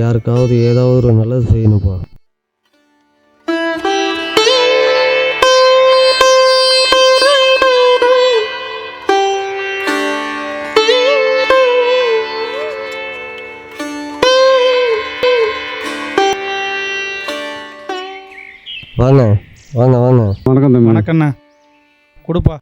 யாருக்காவது ஏதாவது ஒரு நல்லது செய்யணும்ப்பா. வாங்க வாங்க வாங்க. வணக்கம் தம்பி. வணக்கண்ணா, கொடுப்பா.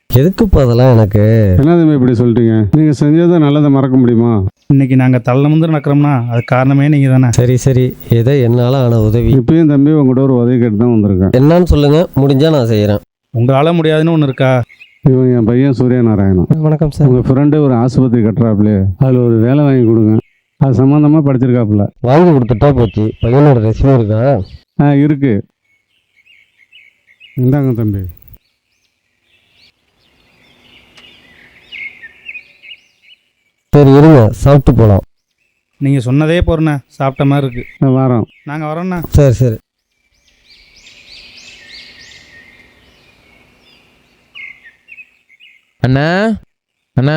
எதுக்குப்பா அதெல்லாம் எனக்கு? என்ன தம்பி இப்படி சொல்லிட்டீங்க? நீங்கள் செஞ்சதை நல்லதை மறக்க முடியுமா? இன்னைக்கு நாங்கள் தள்ள முந்து நடக்கிறோம்னா அது காரணமே நீங்கள் தானே. சரி சரி, ஏதோ என்னால் ஆன உதவி. இப்பயும் தம்பி உங்கள்கிட்ட ஒரு உதவி கேட்டு தான் வந்திருக்கேன். என்னன்னு சொல்லுங்க, முடிஞ்சா நான் செய்கிறேன். உங்களால் முடியாதுன்னு ஒன்று இருக்கா? இவன் என் பையன் சூரியநாராயணன். வணக்கம் சார். உங்கள் ஃப்ரெண்டு ஒரு ஆஸ்பத்திரி கட்டுறாப்புலே, அதில் ஒரு வேலை வாங்கி கொடுங்க. அது சம்மந்தமாக படிச்சிருக்காப்புல. வாங்கி கொடுத்துட்டா போச்சு. பையனோட ரெசியூம் இருக்கா? இருக்கு. இந்தாங்க தம்பி. சரி இருங்க, சாப்பிட்டு போகலாம். நீங்கள் சொன்னதே போறண்ணா, சாப்பிட்ட மாதிரி இருக்கு. வாரம் நாங்கள் வரோண்ணா. சரி சரி. அண்ணா அண்ணா,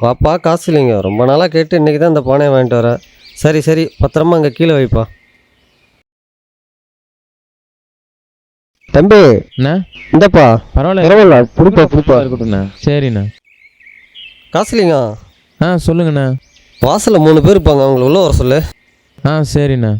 வாப்பா, காசு இல்லைங்க. ரொம்ப நாளாக கேட்டு இன்றைக்கி தான் இந்த பானையை வாங்கிட்டு வரேன். சரி சரி, பத்திரமா அங்கே கீழே வைப்பா. தம்பி அண்ணா இந்தப்பா. பரவாயில்ல பரவாயில்ல, பிடிப்பா பிடிப்பா. இருக்கட்டும்ண்ணா. சரிண்ணா. காசு இல்லைங்க. சொல்லுங்கண்ணா. வாசலில் 3 பேர் இருப்பாங்க, அவங்கள உள்ள வர சொல்லு. சரிண்ணா.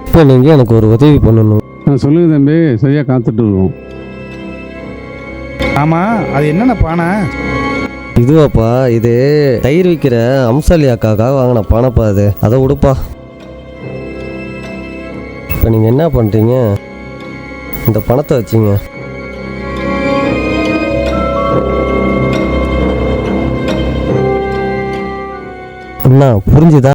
இப்போ நீங்கள் எனக்கு ஒரு உதவி பண்ணணும். சொல்லுங்க தம்பி, சரியாக காத்துட்டு இருக்கோம். ஆமாம், அது என்னென்ன பானை? இதுவாப்பா, இது தயிர் விற்கிற அம்சாலி அக்காக்காக வாங்கின பானைப்பா. அது அதை விடுப்பா. இப்போ நீங்கள் என்ன பண்ணுறீங்க, இந்த பணத்தை வச்சிங்க. அண்ணா புரிஞ்சுதா?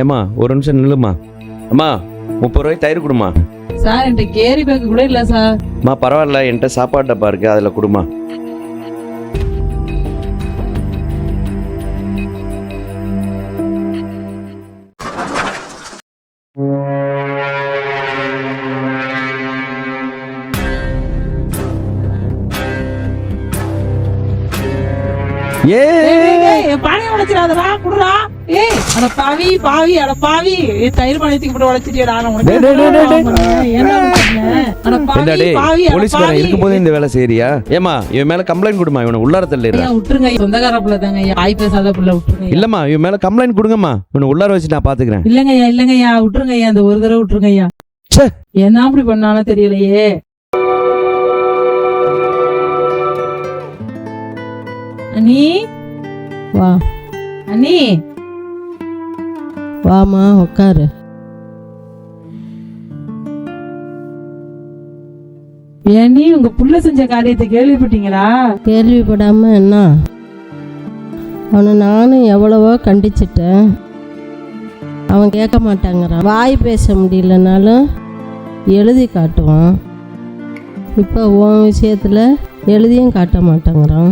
ஏம்மா ஒரு நிமிஷம் நில்லுமா. அம்மா 30 ரூபாய் தயிர் கொடுமா. சார் என்கிட்ட கேரி பேக் கூட இல்லை சார். அம்மா பரவாயில்ல, என்கிட்ட சாப்பாடு டப்பா இருக்கு, அதில் கொடுமா. என் பானையை உடைச்சிடாதடா குடுறா. ஏய் அட பாவி பாவி அட பாவி தயிர் பானையத்துக்கு போட்டு உடைச்சிட்டியடா. நான் உனக்கு என்ன பண்ண? அட பாவி டேய் பாவி அட போலீஸ்காரன் பாவி. இருக்கும் போதே இந்த வேலை செய்யறியா? ஏமா இவன் மேல கம்ப்ளைண்ட் கொடுமா, இவனை உள்ளார தள்ளிடுறா. ஐயா விட்டுருங்க, சொந்தக்கார பிள்ளை தாங்க ஐயா, வாய் பேசாத பிள்ளை விட்டுருங்க. இல்லம்மா இவன் மேல கம்ப்ளைண்ட் கொடுங்கம்மா, இவனை உள்ளார வச்சு நான் பாத்துக்கிறேன். இல்லங்கய்யா இல்லங்கய்யா விட்டுருங்க ஐயா, அந்த ஒரு தடவை விட்டுருங்க ஐயா. ச்சே. என்ன அப்படி பண்ணாலும் தெரியலையே. அண்ணி வா அண்ணி வாமா உட்காரு. ஏண்ணி உங்க புள்ள செஞ்ச காரியத்தை கேள்விப்பட்டீங்களா? கேள்விப்படாம என்ன, அவனை நானும் எவ்வளவோ கண்டிச்சிட்டேன், அவன் கேட்க மாட்டாங்கிறான். வாய் பேச முடியலனாலும் எழுதி காட்டுவான். இப்போ உன் விஷயத்தில் எழுதியும் காட்ட மாட்டேங்கிறான்.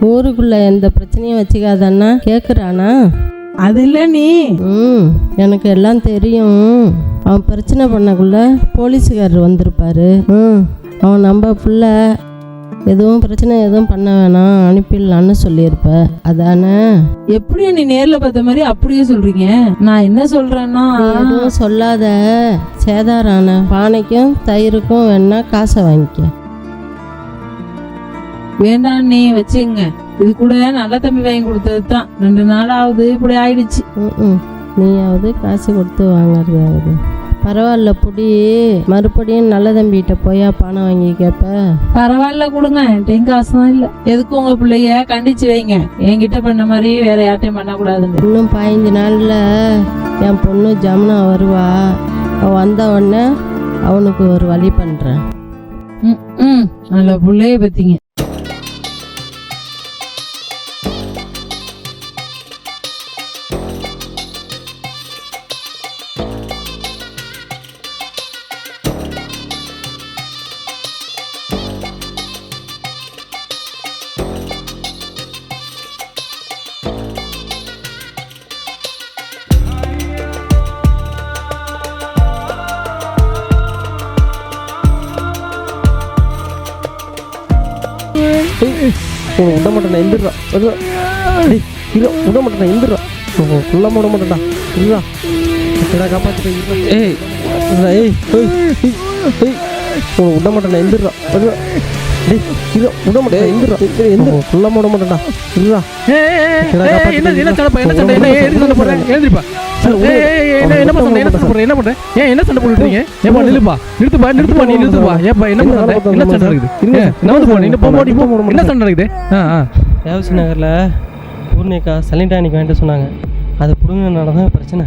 ஊருக்குள்ளே எந்த பிரச்சனையும் வச்சுக்காதன்னா கேட்குறானா? அது இல்ல நீ எனக்கு எல்லாம் தெரியும். அவன் பிரச்சனை பண்ணக்குள்ள போலீஸுக்காரர் வந்திருப்பாரு. அவன் நம்ம பிள்ளை எதுவும் பிரச்சனை எதுவும் பண்ண வேணாம், அனுப்பிடலான்னு சொல்லியிருப்ப, அதானே? எப்படி நீ நேர்ல பார்த்த மாதிரி அப்படியே சொல்றீங்க? நான் என்ன சொல்றேன்னா, நீ எதுவும் சொல்லாத. சேதாரான பானைக்கும் தயிருக்கும் வேணா காசை வாங்கிக்க. வேண்டாம் நீ வச்சுங்க. இது கூட நல்ல தம்பி வாங்கி கொடுத்தது தான். 2 நாளாவது இப்படி ஆயிடுச்சு. நீயாவது காசு கொடுத்து வாங்கறதாவது பரவாயில்ல. புடி, மறுபடியும் நல்ல தம்பிகிட்ட போயா பணம் வாங்கி கேப்ப? பரவாயில்ல கொடுங்க, என்கிட்ட காசு தான் இல்லை. எதுக்கும் உங்க பிள்ளைய கண்டிச்சு வைங்க, என்கிட்ட பண்ண மாதிரி வேற யார்ட்டையும் பண்ணக்கூடாதுன்னு. இன்னும் 15 நாளில் என் பொண்ணு ஜமுனா வருவா. அவன் வந்த உடனே அவனுக்கு ஒரு வழி பண்ணுறேன். நல்ல பிள்ளைய பத்திங்க. விட மாட்டேன், எந்திரா. விட மாட்டேன், எந்திரா. ஃபுல்லாக விட மாட்டேன்டா. இல்லா காப்பாற்றிட்டேன். ஏய் ஏய் விட மாட்டேன், எந்திரா. விட மாட்டேன், எந்திரா. ஃபுல்லாக விட மாட்டேன்டா. இல்லா என்ன சண்டை போட்டுறீங்க? ஏப்பா நில்லுப்பா, நிறுத்துப்பா நிறுத்துப்பா, நீ நிறுத்துப்பா. ஏப்பா என்ன சண்டை, என்ன சண்டை இருக்குது? நான் போனேன், என்ன சண்டை இருக்குது? தேவசி நகரில் பூர்ணிகா சலிண்டானிக்கு வாங்கிட்டு சொன்னாங்க. அது பிடுங்கனால தான் பிரச்சனை.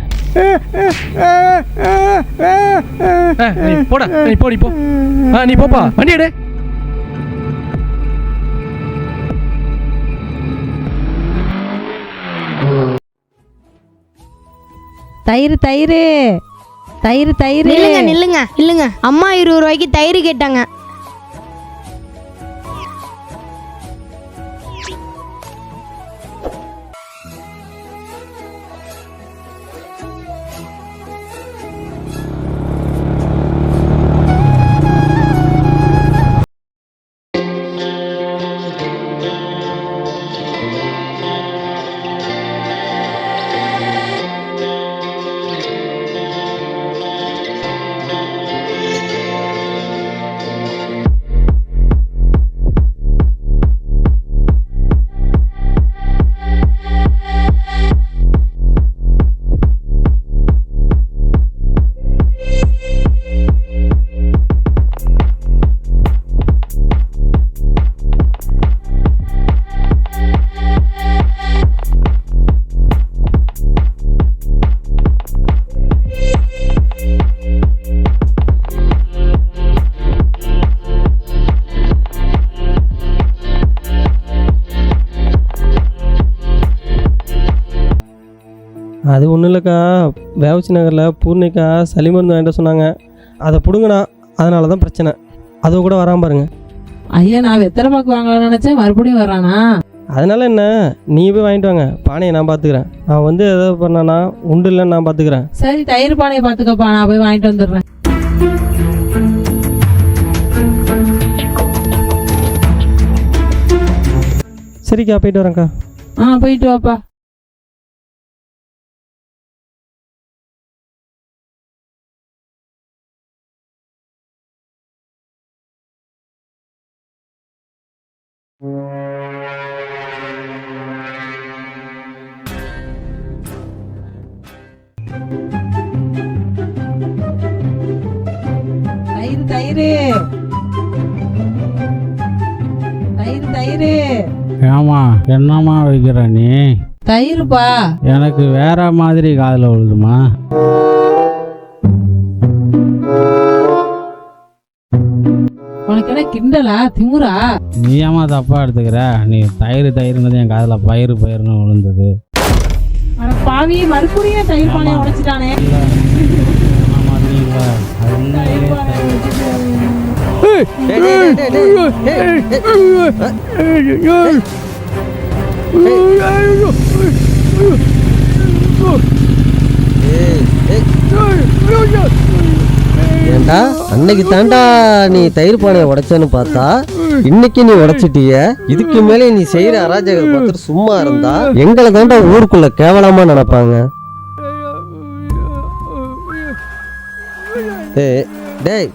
நீ போடா, நீ போடி போ. நீ போப்பா, வண்டி எடு. தயிர் தயிர் தயிர் தயிர். நில்லுங்க நில்லுங்க இல்லைங்க, அம்மா 20 ரூபாய்க்கு தயிர் கேட்டாங்க. அது ஒன்றும் இல்லைக்கா, வேவச்சி நகரில் பூர்ணிகா சளி மருந்து வாங்கிட்டு சொன்னாங்க. அதை பிடுங்கண்ணா, அதனால தான் பிரச்சனை. அது கூட வராமல் பாருங்க. ஐயா நான் வெத்தலை பாக்கு வாங்கலாம்னு நினைச்சேன், மறுபடியும் வரானா? அதனால என்ன, நீ போய் வாங்கிட்டு வாங்க, பானையை நான் பார்த்துக்கிறேன். அவன் வந்து எதை பண்ணானா உண்டு இல்லைன்னு நான் பார்த்துக்கிறேன். சரி தயிர் பானையை பார்த்துக்கப்பா, நான் போய் வாங்கிட்டு வந்துடுறேன். சரிக்கா, போயிட்டு வரேன்க்கா. போயிட்டு வாப்பா. தயிர் தயிர் தயிர் தயிர் ஏமா என்னம்மா வைக்கிற நீ? தயிர்ப்பா. எனக்கு வேற மாதிரி காதில் விழுதுமா. உனக்கு என்ன கிண்டலா திமுறா? நீ ஏமா தப்பா எடுத்துக்கிற? நீ தயிர் தயிர்னது என் காதில் பயிர்னு விழுந்தது. அட பாவி, மறுபடியும் தயிர் பானையை உடைச்சிட்டானே. ஏண்டா அன்னைக்கு தாண்டா நீ தயிர் பானையை உடைச்சேன்னு பார்த்தா இன்னைக்கு நீ உடைச்சிட்டிய. இதுக்கு மேலே நீ செய்யற அராஜகத்தை பார்த்துட்டு சும்மா இருந்தா எங்களை தாண்டா ஊருக்குள்ள கேவலமா நினைப்பாங்க. டேய் டேய்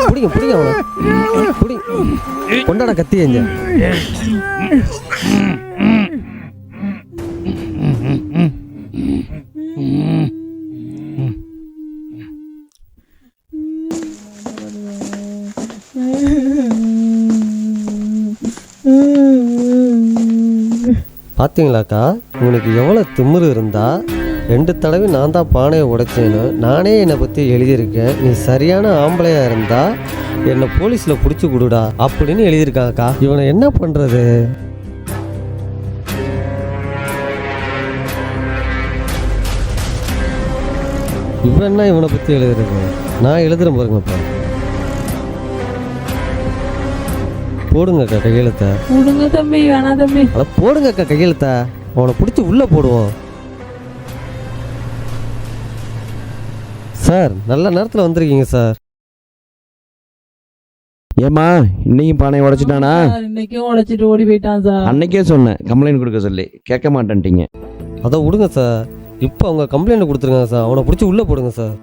பிடிங்க பிடிங்க அவனை பிடி. கொண்டாட கத்தி எங்க? பார்த்தீங்களாக்கா, உனக்கு எவ்வளோ திமிரு இருந்தா 2 தடவை நான் தான் பானையை உடைச்சேன்னு நானே என்னை பற்றி எழுதியிருக்கேன். நீ சரியான ஆம்பளையாக இருந்தா என்னை போலீஸில் பிடிச்சி கொடுடா அப்படின்னு எழுதியிருக்காக்கா. இவனை என்ன பண்ணுறது? இவன் என்ன இவனை பற்றி எழுதுறது? நான் எழுதுறேன் பாருங்கப்பா. போடுங்கக்கா கையெழுத்த. போடுங்க தம்பி. வேணா தம்பி. அதை போடுங்கக்கா கையெழுத்த. அவனை பிடிச்சி உள்ளே போடுவோம். சார் நல்ல நேரத்தில் வந்திருக்கீங்க சார். ஏம்மா இன்னைக்கும் பானையை உடைச்சிட்டானா? இன்னைக்கும் உடைச்சிட்டு ஓடி போயிட்டான் சார். அன்னைக்கே சொன்னேன் கம்ப்ளைண்ட் கொடுக்க சொல்லி, கேட்க மாட்டேன்ட்டீங்க. அதை விடுங்க சார். இப்போ அவங்க கம்ப்ளைண்ட் கொடுத்துருங்க சார். அவனை பிடிச்சி உள்ளே போடுங்க சார்.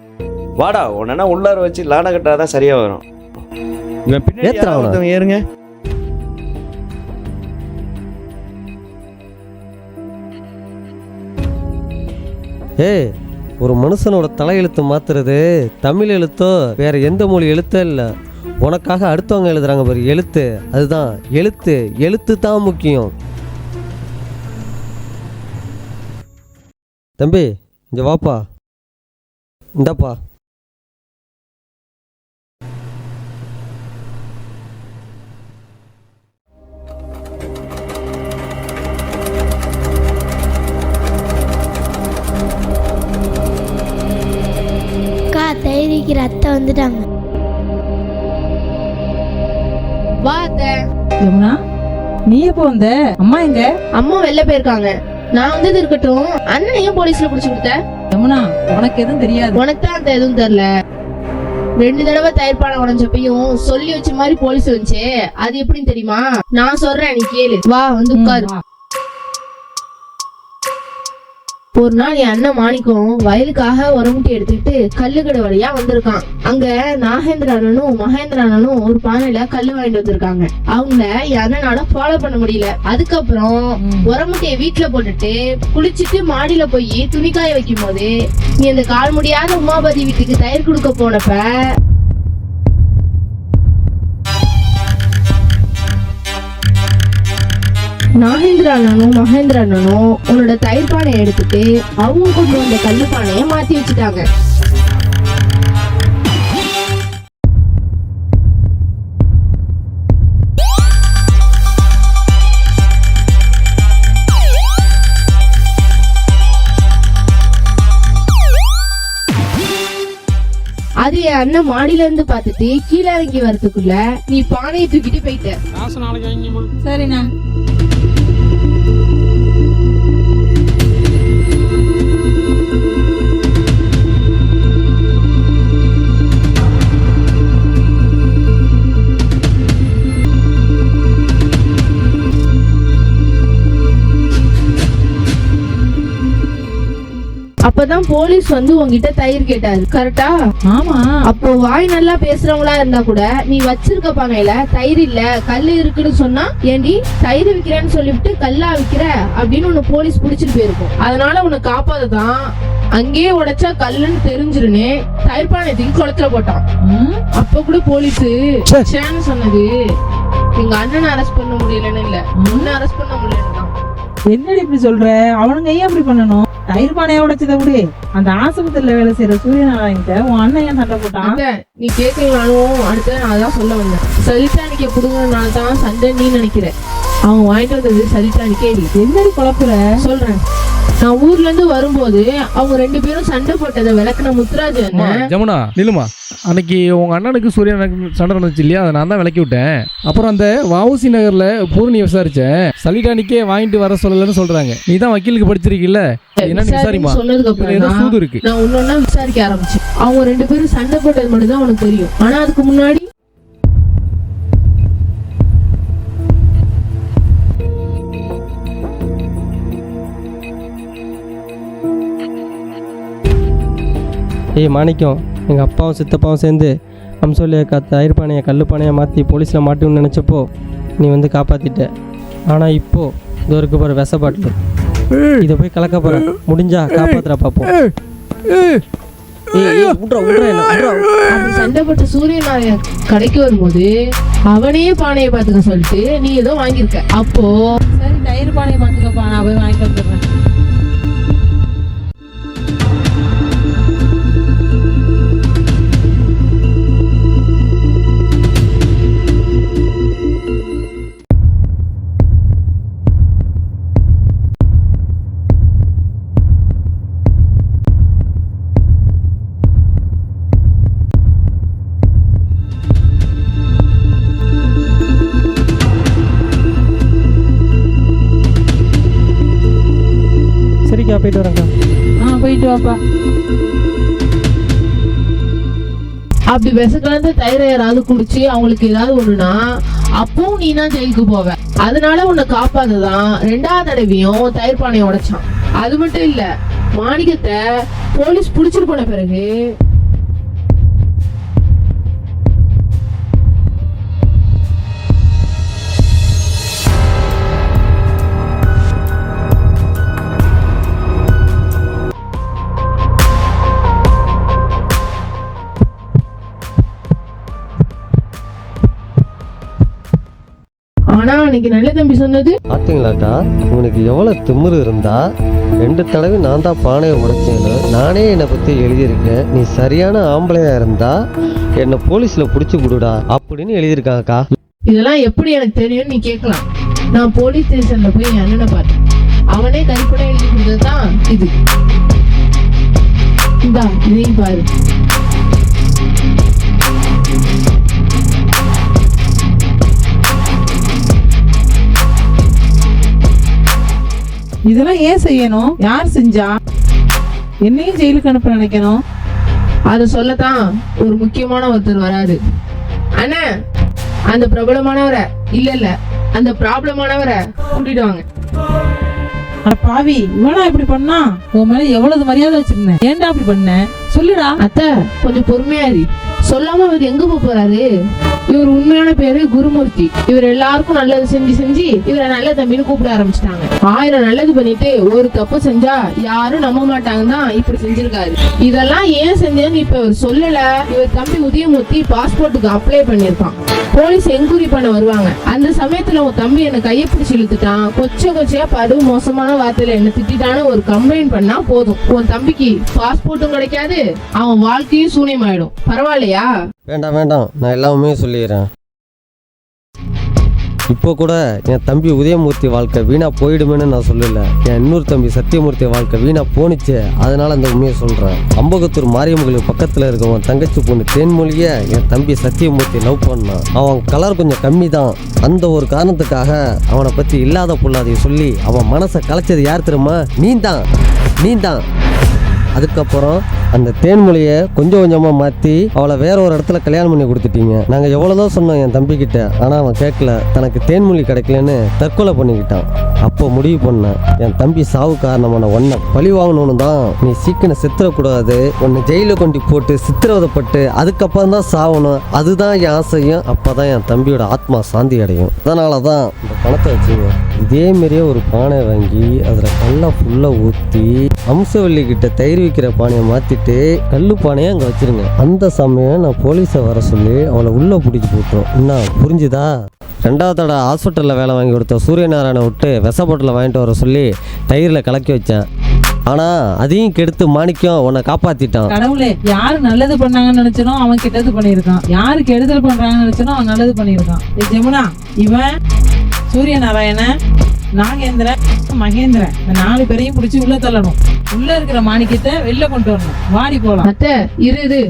வாடா உடனே உள்ளார வச்சு லாட கட்டாதான் சரியா வரும். இவன் பின்னாடி ஏத்துறா அவனை. ஒருத்தவன் ஏறுங்க. ஏய், ஒரு மனுஷனோட தலையெழுத்து மாத்துறது தமிழ் எழுத்தோ வேற எந்த மொழி எழுத்தோ இல்லை. உனக்காக அடுத்தவங்க எழுதுறாங்க பாரு எழுத்து, அதுதான் எழுத்து. எழுத்து தான் முக்கியம். தம்பி இங்கே வாப்பா. இந்தாப்பா. தைரிக்கிற அத்தை வந்துட்டாங்க. வா அத்தை. யமுனா, நீ எப்போ வந்த? அம்மா எங்க? அம்மா வெளில போயிருக்காங்க. நான் வந்தது இருக்கட்டும், அண்ணன் ஏன் போலீஸ்ல புடிச்சு கொடுத்த? யமுனா, உனக்கு எதுவும் தெரியாது. உனக்கு தான் அந்த எதுவும் தெரியல. 2 தடவை தயிர் பானை உடஞ்சப்பையும் சொல்லி வச்ச மாதிரி போலீஸ் வந்துச்சு. அது எப்படின்னு தெரியுமா? நான் சொல்றேன், நீ கேளு. வா வந்து உட்காரு. ஒரு நாள் என் அண்ணன் மாணிக்கம் வயலுக்காக உரமுட்டி எடுத்துக்கிட்டு கல்லுக்கடை வழியா வந்திருக்கான். அங்க நாகேந்திர அண்ணனும் மகேந்திர அண்ணனும் ஒரு பானையில கல்லு வாங்கிட்டு வந்திருக்காங்க. அவங்க என் அண்ணனால ஃபாலோ பண்ண முடியல. அதுக்கப்புறம் உரமுட்டியை வீட்டுல போட்டுட்டு குளிச்சுட்டு மாடியில போய் துணிக்காய வைக்கும் போது நீ அந்த கால் முடியாத உமாபதி வீட்டுக்கு தயிர் கொடுக்க போனப்ப நாகேந்திர அண்ணனும் மகேந்திர அண்ணனும் உன்னோட தயிர் பானையை எடுத்துட்டு அவங்க கொண்டு வந்த கல்லு பானையை மாத்தி வச்சுட்டாங்க. அது என் அண்ணன் மாடியில இருந்து பார்த்துட்டு கீழே இறங்கி வரதுக்குள்ள நீ பானையை தூக்கிட்டு போயிட்ட. சரிண்ணா. அப்பதான் போலீஸ் வந்து உன்கிட்ட தயிர் கேட்டாரு, கரெக்டா? ஆமா. அப்போ வாய் நல்லா பேசுறவங்களா இருந்தா கூட நீ வச்சிருக்க பானையில தயிர் இல்ல கல்லு இருக்குன்னு சொன்னா, ஏண்டி தயிர் விக்கிறேன்னு சொல்லிவிட்டு கல்லா விக்கிற அப்படின்னு உன்னை போலீஸ் புடிச்சிட்டு போயிருக்கும். அதனால உன்னை காப்பாததான் அங்கேயே உடைச்சா கல்லுன்னு தெரிஞ்சிருன்னு தயிர் பானையத்துக்கு குளத்துல போட்டான். அப்ப கூட போலீஸ் சேன்னு சொன்னது எங்க அண்ணனை அரெஸ்ட் பண்ண முடியலன்னு இல்ல, உன்னை அரெஸ்ட் பண்ண முடியலன்னு தான். என்னடி இப்படி சொல்ற? அவனுங்க ஏன் அப்படி பண்ணணும்? தயிர் பானையை உடைச்சத விட அந்த ஆஸ்பத்திரியில வேலை செய்யற சூரியநாராயணத்தை உன் அண்ணன் ஏன் சண்டை போட்டான்? நீ கேட்கலாலும் அடுத்த நான் அதான் சொல்ல வந்தேன். சரிட்டானிக்க புடுங்கறதுனால தான் சண்டை நீ நினைக்கிற. அவங்க வாங்கிட்டு வந்தது சரிட்டானிக்கே இல்லை. என்னடி குழப்புற? சொல்றேன். நான் ஊர்ல இருந்து வரும்போது அவங்க 2 பேரும் சண்டை போட்டதை விளக்குன முத்துராஜ் அண்ணன். ஜமுனா நிலுமா, அன்னைக்கு உங்க அண்ணனுக்கு சூரியனுக்கு சண்டை நடந்துச்சு இல்லையா, அதை நான் தான் விளக்கி விட்டேன். அப்புறம் அந்த வஉசி நகர்ல பூரணி விசாரிச்சேன், சலிட்டானிக்கே வாங்கிட்டு வர சொல்லலன்னு சொல்றாங்க. நீ தான் வக்கீலுக்கு படிச்சிருக்கீல்ல, என்னன்னு விசாரிமா. சொன்னதுக்கு அப்புறம் சூது இருக்கு. நான் ஒன்னொன்னா விசாரிக்க ஆரம்பிச்சேன். அவங்க 2 பேரும் சண்டை போட்டது மட்டும் தான் உனக்கு தெரியும். ஆனா அதுக்கு முன்னாடி ஏய் மாணிக்கம், எங்கள் அப்பாவும் சித்தப்பாவும் சேர்ந்து அம்சோலியா தயிர் பானையை கல் பானையை மாற்றி போலீஸில் மாட்டணும்னு நினச்சப்போ நீ வந்து காப்பாற்றிட்ட. ஆனால் இப்போது இது ஒரு பாரு விஷ பாட்டில், இதை போய் கலக்க போகிறேன். முடிஞ்சா காப்பாற்றுற பார்ப்போம். அப்படி சண்டை போட்ட சூரியநாராயணன் கடைக்கு வரும்போது அவனையே பானையை பார்த்துக்க சொல்லிட்டு நீ ஏதோ வாங்கியிருக்க. அப்போ சரி, தயிர் பானையை பார்த்துக்கப்பா, நான் போய் வாங்கிட்டு வந்துடுறேன். சரிக்கா, போயிட்டு வரேங்க்கா. போயிட்டு வாப்பா. அப்படி விஷ கலந்த தயிரை யாராவது குடிச்சு அவங்களுக்கு ஏதாவது ஒண்ணுனா அப்பவும் நீ தான் ஜெயிலுக்கு போவ. அதனால உன்னை காப்பாததான் 2வது தடவையும் தயிர் பானையை உடைச்சான். அது மட்டும் இல்ல, மாணிக்கத்தை போலீஸ் புடிச்சிட்டு போன பிறகு ஆனா அன்னைக்கு நல்ல தம்பி சொன்னது பார்த்தீங்களாக்கா, உனக்கு எவ்வளோ திமிரு இருந்தா 2 தடவை நான் தான் பானையை உடைச்சேன்னு நானே என்னை பற்றி எழுதியிருக்கேன். நீ சரியான ஆம்பளையா இருந்தா என்னை போலீஸில் பிடிச்சி கொடுடா அப்படின்னு எழுதியிருக்காங்கக்கா. இதெல்லாம் எப்படி எனக்கு தெரியும்னு நீ கேட்கலாம். நான் போலீஸ் ஸ்டேஷன்ல போய் என் அண்ணனை பார்த்தேன். அவனே கைப்பட எழுதி கொடுத்ததுதான் இது. இந்தா இதையும் பாரு. இதெல்லாம் ஏன் செய்யணும்? யார் செஞ்சா? என்னையும் ஜெயிலுக்கு அனுப்ப நினைக்கணும்? அத சொல்லத்தான் ஒரு முக்கியமான ஒருத்தர் வராது. அண்ணா, அந்த பிரபலமானவரை இல்ல அந்த ப்ராப்ளமானவரை கூட்டிட்டு வாங்க. அட பாவி, இவனா இப்படி பண்ணா? உன் மேல எவ்வளவு மரியாதை வச்சிருந்தேன், ஏன்டா அப்படி பண்ண? சொல்லுடா. அத்தை கொஞ்சம் பொறுமையா இரு. சொல்லாம இவர் எங்க போறாரு? இவர் உண்மையான பேரு குருமூர்த்தி. இவர் எல்லாருக்கும் நல்லது செஞ்சு இவரை நல்ல தம்பின்னு கூப்பிட ஆரம்பிச்சிட்டாங்க. 1000 நல்லது பண்ணிட்டு ஒரு தப்பு செஞ்சா யாரும் நம்ப மாட்டாங்கன்னு தான் இப்படி செஞ்சிருக்காரு. இதெல்லாம் ஏன் செஞ்சேன்னு இப்ப இவர் சொல்லல. இவர் தம்பி உதயமூர்த்தி பாஸ்போர்ட்டுக்கு அப்ளை பண்ணிருக்கான். போலீஸ் என்கொயரி பண்ண வருவாங்க. அந்த சமயத்துல உன் தம்பி என்ன கையை பிடிச்சி இழுத்துட்டான், கொச்சையா படு மோசமான வார்த்தையில என்ன திட்டான்னு ஒரு கம்ப்ளைண்ட் பண்ணா போதும், உன் தம்பிக்கு பாஸ்போர்ட்டும் கிடைக்காது, அவன் வாழ்க்கையும் சூனியமாயிடும். பரவாயில்லையா? வேண்டாம், நான் எல்லாமே சொல்லிடுறேன். இப்போ கூட என் தம்பி உதயமூர்த்தி வாழ்க்கை வீணா போயிடுமேன்னு நான் சொல்லல. என் இன்னொரு தம்பி சத்தியமூர்த்தி வாழ்க்கை வீணா போணுச்சு, அதனால அந்த உண்மையை சொல்றேன். அம்பகத்தூர் மாரியம்மங்களுக்கு பக்கத்துல இருக்கவன் தங்கச்சி பொண்ணு தேன்மொழிய என் தம்பி சத்தியமூர்த்தி லவ் பண்ணான். அவன் கலர் கொஞ்சம் கம்மி தான். அந்த ஒரு காரணத்துக்காக அவனை பத்தி இல்லாத பொல்லாதைய சொல்லி அவன் மனசை கலைச்சது யார் தெரியுமா? நீ தான். அதுக்கப்புறம் அந்த தேன்மொழியை கொஞ்சம் கொஞ்சமாக மாற்றி அவளை வேற ஒரு இடத்துல கல்யாணம் பண்ணி கொடுத்துட்டீங்க. நாங்கள் எவ்வளோதான் சொன்னோம் என் தம்பிக்கிட்ட, ஆனால் அவன் கேட்கல. தனக்கு தேன்மொழி கிடைக்கலன்னு தற்கொலை பண்ணிக்கிட்டான். அப்போ முடிவு பண்ணேன், என் தம்பி சாவு காரணமான உன்னை பழி வாங்கணும்னு தான். நீ சீக்கிரம் சித்திரக்கூடாது, உன்னை ஜெயிலில் கொண்டு போட்டு சித்திரவதைப்பட்டு அதுக்கப்புறம் தான் சாகணும். அதுதான் என் ஆசையும். அப்போ தான் என் தம்பியோட ஆத்மா சாந்தி அடையும். அதனால தான் இந்த பணத்தை வச்சுங்க. இதேமாரியே ஒரு பானை வாங்கி அதில் கல்லை ஃபுல்லாக ஊற்றி அம்சவள்ளி கிட்ட தயிர் விற்கிற பானையை மாற்றிட்டு கல்லு பானையை அங்கே வச்சிருங்க. அந்த சமயம் நான் போலீஸை வர சொல்லி அவளை உள்ளே பிடிச்சி போட்டோம். என்ன புரிஞ்சுதா? ரெண்டாவது தடவை ஹாஸ்பிட்டலில் வேலை வாங்கி கொடுத்த சூரியநாராயணை விட்டு விஷப்பொட்டலை வாங்கிட்டு வர சொல்லி தயிரில் கலக்கி வச்சேன். ஆனால் அதையும் கெடுத்து மாணிக்கம் உன்னை காப்பாற்றிட்டான். கடவுளே, யாரு நல்லது பண்ணாங்கன்னு நினைச்சனோ அவன் கெட்டது பண்ணியிருக்கான், யாரு கெடுதல் பண்றாங்கன்னு நினைச்சனோ அவன் நல்லது பண்ணியிருக்கான். ஜெமுனா, இவன் சூரியநாராயணன், நாகேந்திரன், மகேந்திரன், இந்த 4 பேரையும் பிடிச்சி உள்ள தள்ளணும். உள்ள இருக்கிற மாணிக்கத்தை வெளில கொண்டு வரணும். வாடி போலாம். அத்தை இரு.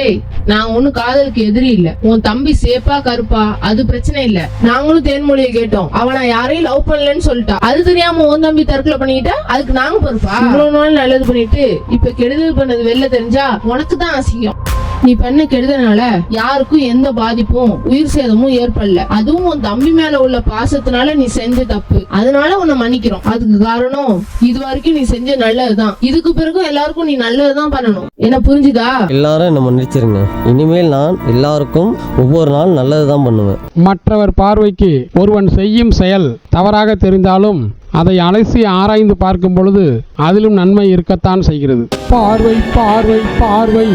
ஏய், நான் ஒன்னும் காதலுக்கு எதிரி இல்ல. உன் தம்பி சேப்பா கருப்பா அது பிரச்சனை இல்ல. நாங்களும் தேன்மொழியை கேட்டோம், அவன் யாரையும் லவ் பண்ணலன்னு சொல்லிட்டா. அது தெரியாம உன் தம்பி தற்கொலை பண்ணிக்கிட்டா அதுக்கு நாங்க பொறுப்பா? இவ்வளவு நாள் நல்லது பண்ணிட்டு இப்ப கெடுதல் பண்ணது வெளில தெரிஞ்சா உனக்கு தான் அசிங்கம். நீ பண்ண கெடுதனால யாருக்கும் எந்த பாதிப்பும் உயிர் சேதமும் ஏற்படல. அதுவும் உன் தம்பி மேல உள்ள பாசத்தினால நீ செஞ்ச தப்பு. அதனால உன்னை மன்னிக்கிறோம். அதுக்கு காரணம் இது வரைக்கும் நீ செஞ்ச நல்லதுதான். இதுக்கு பிறகு எல்லாருக்கும் நீ நல்லதுதான் பண்ணணும். என்ன புரிஞ்சுதா? எல்லாரும் என்ன மன்னிச்சிருங்க. இனிமேல் நான் எல்லாருக்கும் ஒவ்வொரு நாள் நல்லது தான் பண்ணுவேன். மற்றவர் பார்வைக்கு ஒருவன் செய்யும் செயல் தவறாக தெரிந்தாலும் அதை அலசி ஆராய்ந்து பார்க்கும் பொழுது அதிலும் நன்மை இருக்கத்தான் செய்கிறது. பார்வை பார்வை பார்வை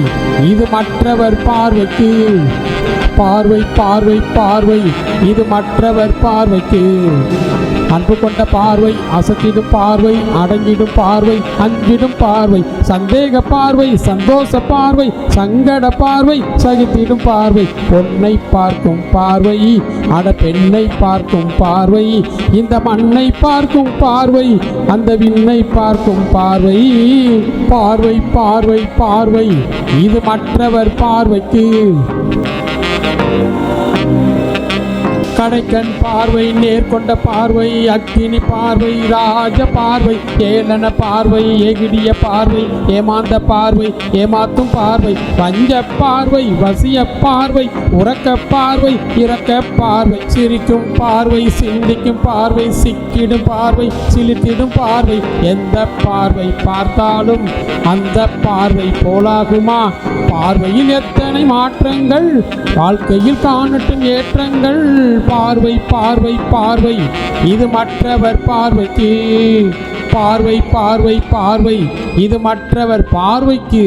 இது மற்றவர் பார்வைக்கு. பார்வை பார்வை பார்வை இது மற்றவர் பார்வைக்கு. அன்பு கொண்ட பார்வை, அசத்திடும் பார்வை, அடங்கிடும் பார்வை, அஞ்சிடும் பார்வை, சந்தேக பார்வை, சந்தோஷ பார்வை, சங்கட பார்வை, சகித்திடும் பார்வை, பொன்னை பார்க்கும் பார்வை, அட பெண்ணை பார்க்கும் பார்வை, இந்த மண்ணை பார்க்கும் பார்வை, அந்த விண்ணை பார்க்கும் பார்வை. பார்வை பார்வை பார்வை இது மற்றவர் பார்வைக்கு. கடைக்கண் பார்வை, நேர்கொண்ட பார்வை, அக்கினி பார்வை, ராஜ பார்வை, ஏளன பார்வை, எகிடிய பார்வை, ஏமாந்த பார்வை, ஏமாத்தும் பார்வை, பஞ்ச பார்வை, வசிய பார்வை, உறக்க பார்வை, இறக்க பார்வை, சிரிக்கும் பார்வை, சிந்திக்கும் பார்வை, சிக்கிடும் பார்வை, சிலித்திடும் பார்வை. எந்த பார்வை பார்த்தாலும் அந்த பார்வை போலாகுமா? பார்வையில் எத்தனை மாற்றங்கள், வாழ்க்கையில் காணட்டும் ஏற்றங்கள். பார்வை பார்வை பார்வை இது மற்றவர் பார்வைக்கு. பார்வை பார்வை பார்வை இது மற்றவர் பார்வைக்கு.